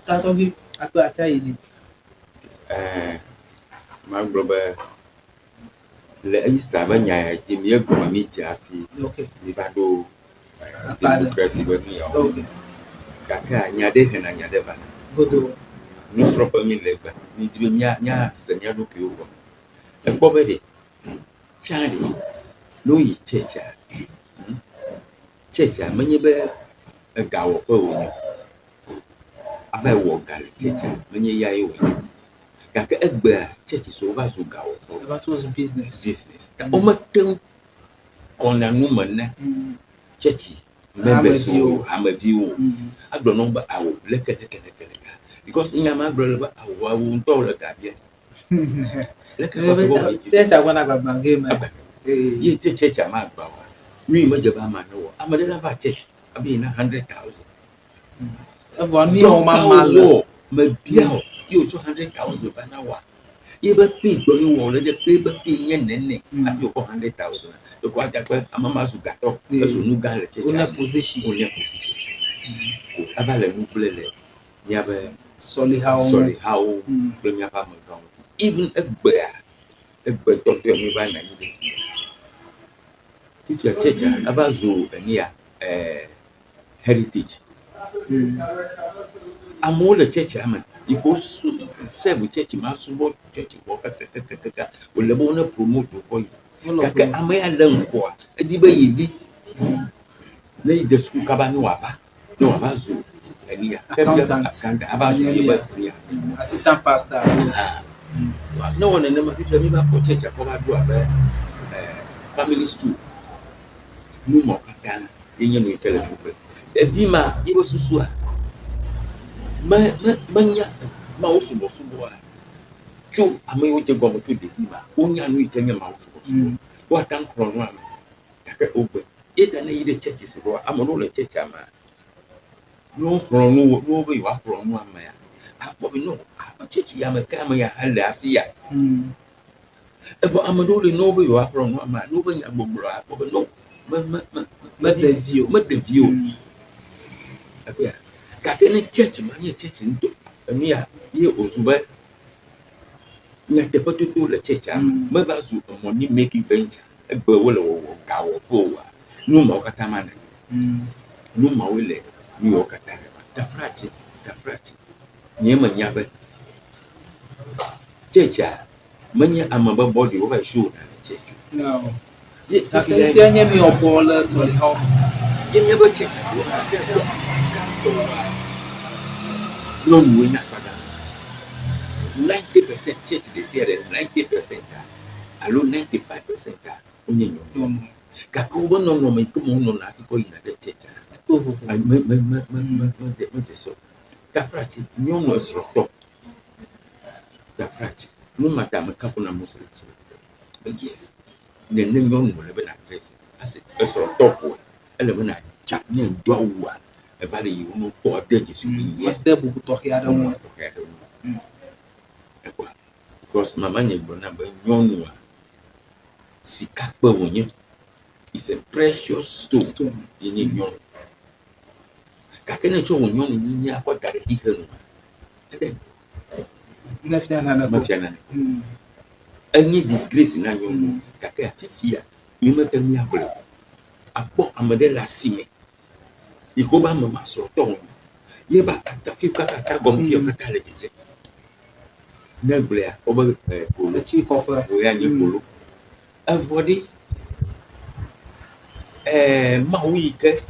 Tato bi akpa ata yi. My brother, le Easter banya Jimmy Gummy Jaffe, Okay. Libado, democracy, but me. Okay. Kaka, Nyade, and Anyadeva. Go to. No proper me labor, need to be Nya, Senya look over. A poverty, Charlie, no ye checha. Checha, many bear a gow of I walk Gally checha, many yay. Kaka Eɓea church is over to go. That was business. Business. Omatem Konanumana churchy. Members who I'm a view. I don't know, but I will look at it because in my brother, I won't tolerate that yet. Church, I want to have my game. You take church, I'm out. Me, my job, I'm a little church. I've been 100,000. Everyone, me, oh, my dear. You 200,000 an hour. You but pay going already pay but pay and I feel 100,000. The quite that I'm a masu got up. There's no guy position. Avala Muple. Never Sorry, how bring up even a bear. A bird don't tell me by 90. If your church, Abazo and near heritage. I'm all a church, I'm you go serve church, master church, will the bona promote the boy. I may learn quoi, a debate. Lay the school cabanoava, no avazu, and here, assistant pastor. No one in the if you never church, I family stew. No more Katana, in your people. The Vima, it was Susua. Manya mouse was Chu, I may want to go to the Dima, only and we can a mouse. What can from one? Take open. It and the churches. I'm a roller church. No, from no way you are from one man. But we know a church. I'm a camera and last year. If I'm a roller, no way you are from one man. Nobody a bubra, but no, but the view. Kakene church manye church ndo mia ye ozuba nya tepato to le church am meva zu money making venture egbe wo le wo ga wo po wa no ma okata mana no ma we le ni okata tafrachi nye manya be church a manya amaba body over show na church no ye tafi anya mi obola sorry how ye never church no we not 90% church they say that 90% alone 95% onye nyo kakubo no me como no na fiko ina de church me so kafrati nyo no sroto kafrati no matter me kafuna muslim but yes ne nyo no le be na dress as sroto ko ele be na chat ne do wa evale you no po de Jesus yes there buku to here don because mama nyegbo na be nyonu a sika pe wonye is a precious stone in nyonu kakene cho nyonu ni akotare hihenu ede nafiana any disgrace na nyonu kakaya fifia yimete mi abule apo amade la sime ikoba mama so ton ye ba ta fi kaka gom fi kaka le jeje neglea oba polo chi kofa o ya ni polo avodi mawike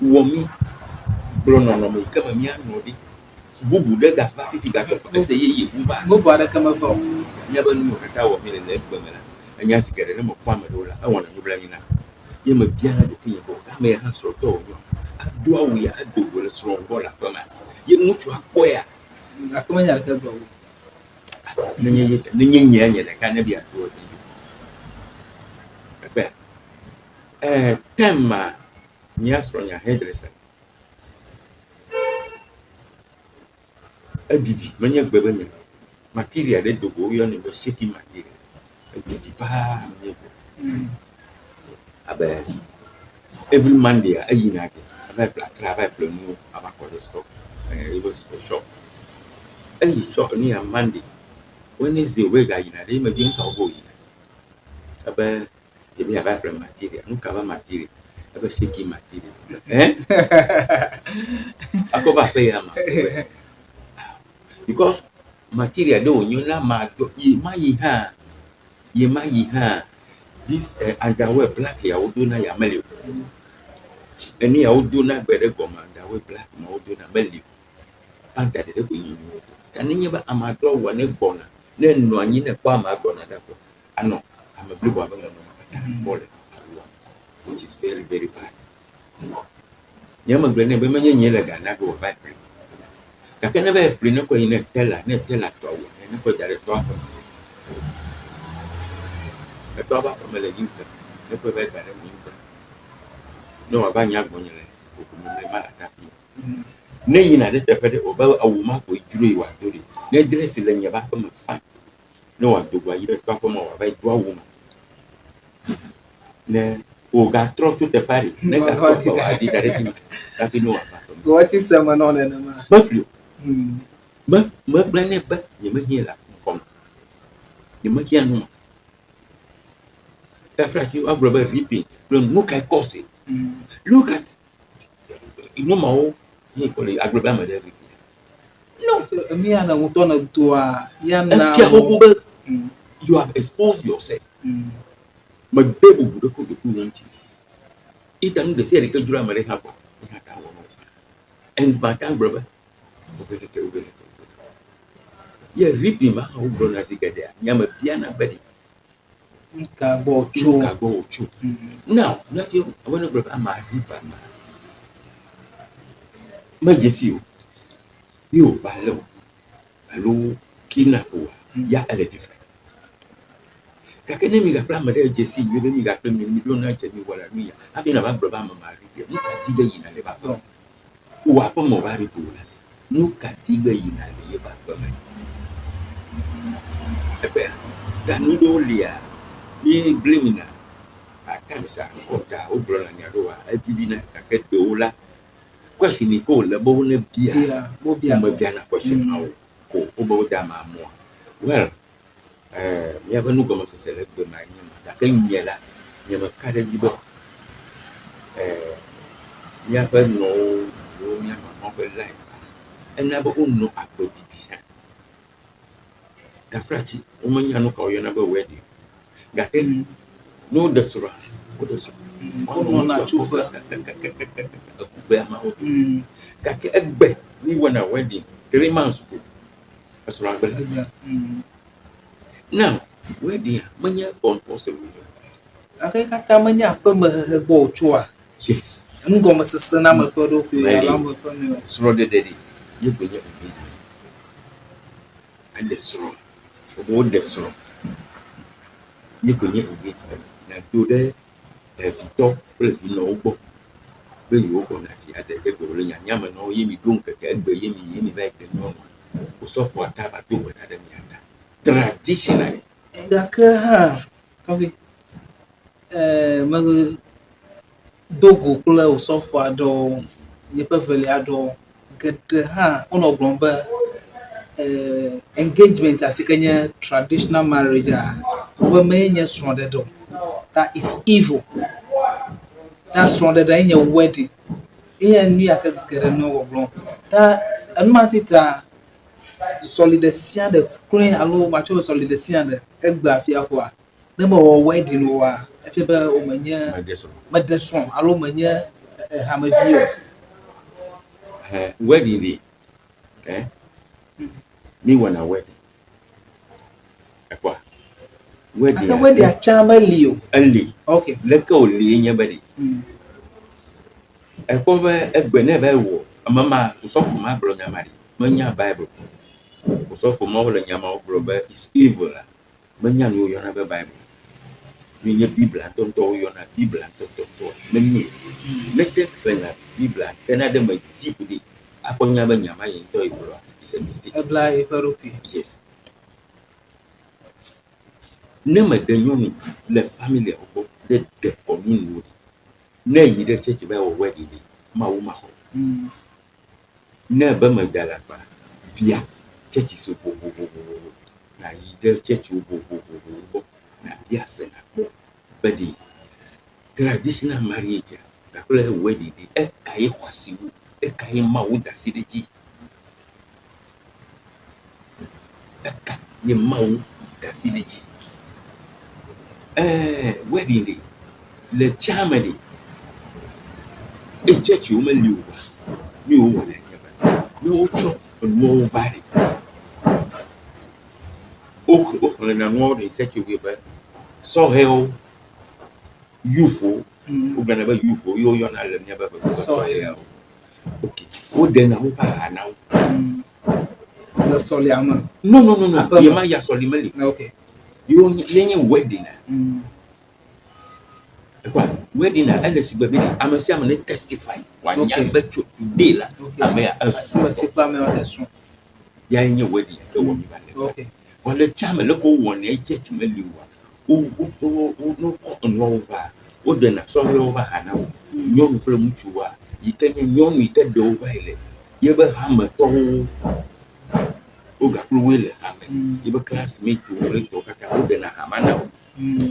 womi blono no mi kama mi anodi bubu de gafa fi gafa ese ye buba bubu ada kama fo nya ba nu kata wo mi le gbemela anya sigere ne mo kwa medola e wona nyubla nyina ye ma biara de kiye ko ka me ha so to yo do awi ya do go le so ngo la kama ye mutu akoya akama nya ka do nenye nye de ka ne bia do ti be tema nya so nya hairdresser adidi manya gbebe nya material de dogo yo ne be shaking material adidi pa me every Monday ayina ke aba black aba planu aba ko stock It was a shock. And he shot near Monday. When is the way guy in a day, maybe cowboy? About the mere material, no cover material, about shaky material. I cover pay because material do you not mad, ye my this underwear black, I would do not yamel. And I would do not better come underwear black, no do not belly. Panta de you. Can never amateur one egg bonner, then no one in a palm I gonna. I know I'm a blue woman, which is very, very bad. Yama granny, women yellow than I go back. I can never bring up in a teller, and put that a drop. A drop from a leuter, a provide by a winter. No, a banyak money, nay, in a little over a woman with drew what do it. No dress in your back on the fun. No one do what you talk more about a woman. Ne, who got thrown to the party. Never I did that. You know what is someone on an Buffalo. But blended, but you may hear that. You may hear no. That's right, you are rubber reaping. Look at Cossi. Look at no more. He call it Agrabama every day. No, me and I would on a door. You have exposed yourself. But baby would go to want you. It and they say the drama they have. And Batan brother. Yeah, reaping my whole grown as he get there. Yam a piano buddy. Go. Now, nothing. I want to grab my reaper. Majesty, you value, value, kinapo, ya a different. Kakene mi ga plan made Jesse, you mi ga plan mi don't know me what I mean. Having a brother mama, look at Tiga in a level. Who are from Mobile pool. Look at Tiga in a level. Danudolia, be blaming at times. I got a old and Yadoa, I didn't get the Ola. Question Nicole, the bone beer, Mobiana question how about Dama more. Well, we have a new government to select the man, the Kenyela, never cut a gibbon. We have no life, and never own no appetite. The Frachi, woman, you know, call your number wedding. Got no desura. We won a wedding 3 months ago. Now, wedding, many phone possible. I think I tell me from a boat. Yes, I'm going to send a photo. Slaughter daddy, you can get engagement. And the straw, about the straw. You can get engagement. Now, today. If you talk, if you know, where you go, if you had the going and Yaman or Yemi Dunk, Yemi back the normal, who saw for a tap at 2 with Adam Yanda. Traditionally, Mother Dogo, Kple, so far, though, you perfectly adore, get her on a bomber engagement as a Kenya traditional marriage. Women, yes, rounded. That is evil. That's wrong. That in your wedding. Here, you can get a no wrong. That a matita solidation, the queen alone, much of solidation, the egg blaffia. Number of wedding or if you bear Omania, but that's wrong. Alomania, hammer view. Wedding, eh? Me when a wedding. Where they are charming Early. Okay. Let go, Lee, anybody. A cover a never war. A mamma who saw from my brother, Mania Bible. Who saw from more than Yama brother is evil. Mania knew you have a Bible. Mean your people and don't know you're not people and don't many. Let them plan a people and Adam make deeply upon Yamanya in Toy. It's a mistake. A blind Yes. Never the union, the family of the community. Nay, the church by wedding, Mauma. ne be me da la kpa bia church so vovovovo na yi de church vovovovo na bia se na but the traditional marriage ka kple wedding e ka ye kwasiwo e ka ye ma wo da si de ji e ka ye ma wo da si de ji wedding de le chama de e church wo me liu ba mi wo wala ya ba mi wo cho no vary o na no de set you ba so hell youthful o gana ba youthful yo na le nya ba so hell okay o de na o ba na The soliama. no ye ma ya solimeli Okay. yo yenye wedding kwa wedding na LC baby am say am testify one ya be today la am ya asi pa me on so ya yenye wedding e wo mi ba le okay wale chama le ko won e church meliwa o no ko no over o de na so over hana o nyon pro muchuwa yikenye nyon ite de over ile ye be ha ma to o ga pro wele amen ye be classmate o le to kata o de na hamana o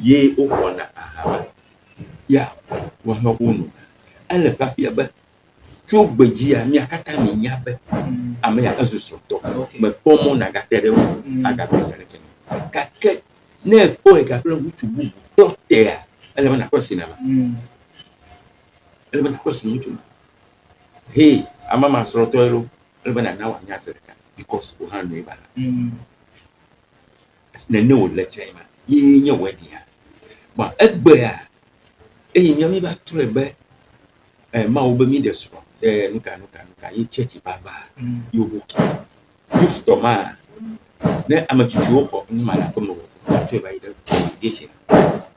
ye o kona ahaba ya wa no unu ele fafia be tso gbeji a mi akata mi nya be ame ya azuso to me pomo na gatere o agape yare ken kake ne ko e ka plan mutu bu to te a ele na question na ele na question mutu hey amama soro to ero ele na wa nya sereka because o han no e bana as na ne o le chema ye nya wedi a ba egbe a eyi mi ba ture be ma o be mi de so nuka ye church bava yo boki youth to ma ne amachichu ho ma la komo to ba ide congregation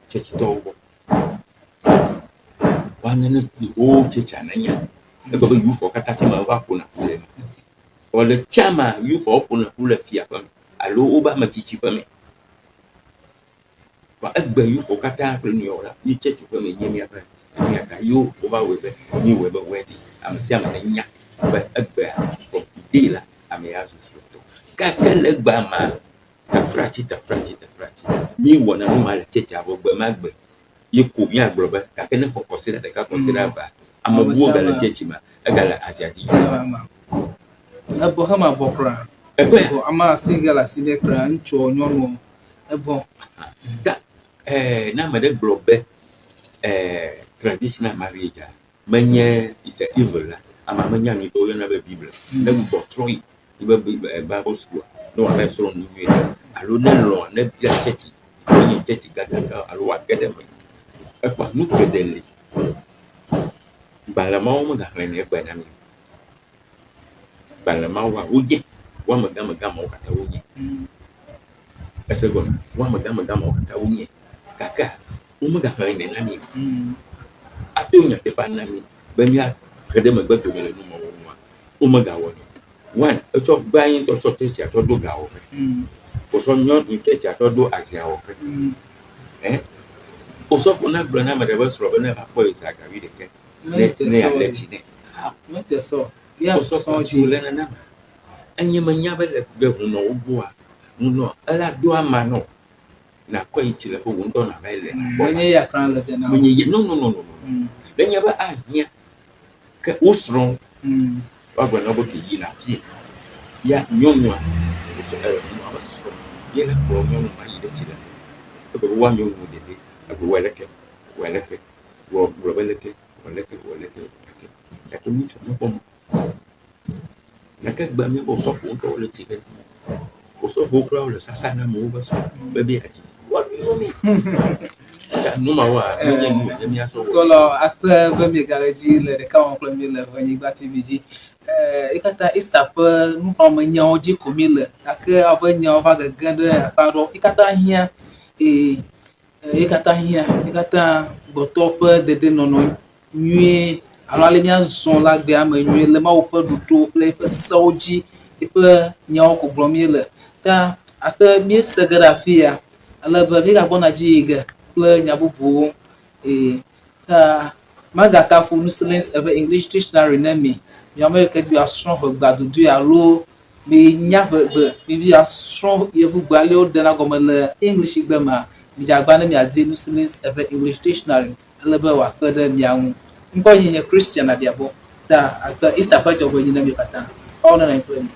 church to go wana ne o church ananya e go be youth kata fi ma wa ko na kule o le chama youth ko na kule fia pa alo o ba machichi pa me ba egbe youth kata kule ni ora ni church pa me nyemi apa ni aka yo over we ni we be wedding am si am na nya but egbe from today la am ya so to ka kele gba ma ta frachi mi wona no ma le cheche abo gbe ma gbe ye ko mi agbro ba ka kene ko consider de ka consider ba am buo ga le cheche ma e ga la asiadi ebo ha ma bokra ebo ama single asile kra ncho nyono ebo da na ma de blobe traditional marriage menye is a evil ama menya ni to yana be bible na go troy ibe bible school no wa so no wi alo na lo na bia church menye church gada alo wa gada me e kwa nu kedele balama o ma ga ne ba na mi balama wa oje wa ma ga ma o kata oje ese go wa ma ga ma o kata oje kaka o ma ga ne na mi atonya te pa na mi be mi a kede me gbe to me le nu mo wa o ma ga wo one e cho gba yin to so te ti a to do ga o o so nyon ni te ti a to do asia o o so fo na gba na me de be soro be na pa isa ga wi de ke ne ya le chi ne me te so ya so ji le na anya manya be de hu no wo a mu no ala do ama no na kwa ichi le ko ndo na ba ile menye ya kran le de na menye no le nya ba ahia ke usro ba gba na bo ke yi na fie ya nyonwa o so no ba so ye na ko nyonwa ma yi de chi le ko wa nyonwa de de abu weleke wo weleke ya ke mi chu no pom na ka gba mi bo so fo to le ti le o so fo kra o le sasa na mo ba so ba bi aji what do you mean no ma wa menye nu ye mi aso kolo akpe be mi garaji le de ka won kple mi le Ewenyigba TV ji ikata Easter pe nu pa mo nya oji ko mi le ake abo nya ova gege de aparo ikata hia ikata gboto pe dede nono nyi alo ale mi azon la gbe am nyi le ma wo pe duto ple pe soji pe nya ko gbo mi le ta ake mi segera fia ale be mi ga bona ji ge ple nya bubu ta maga ka fu nuslins of English dictionary na mi miame ke bi asrɔ̃ ʋe gbadodoe alo mi nya ʋe bi asrɔ̃ yevu gbe ale wodena gɔme le English gbe mea midzagba ne miadi Muslims eƒe English dictionary ale be wòakpe ɖe mia ŋu. Ŋkɔ nye Christian adiabɔ ta akpe Easter ƒe dzɔgbɔnyi ne mi katã. Ɔwɔ nɔ anyi kple mi.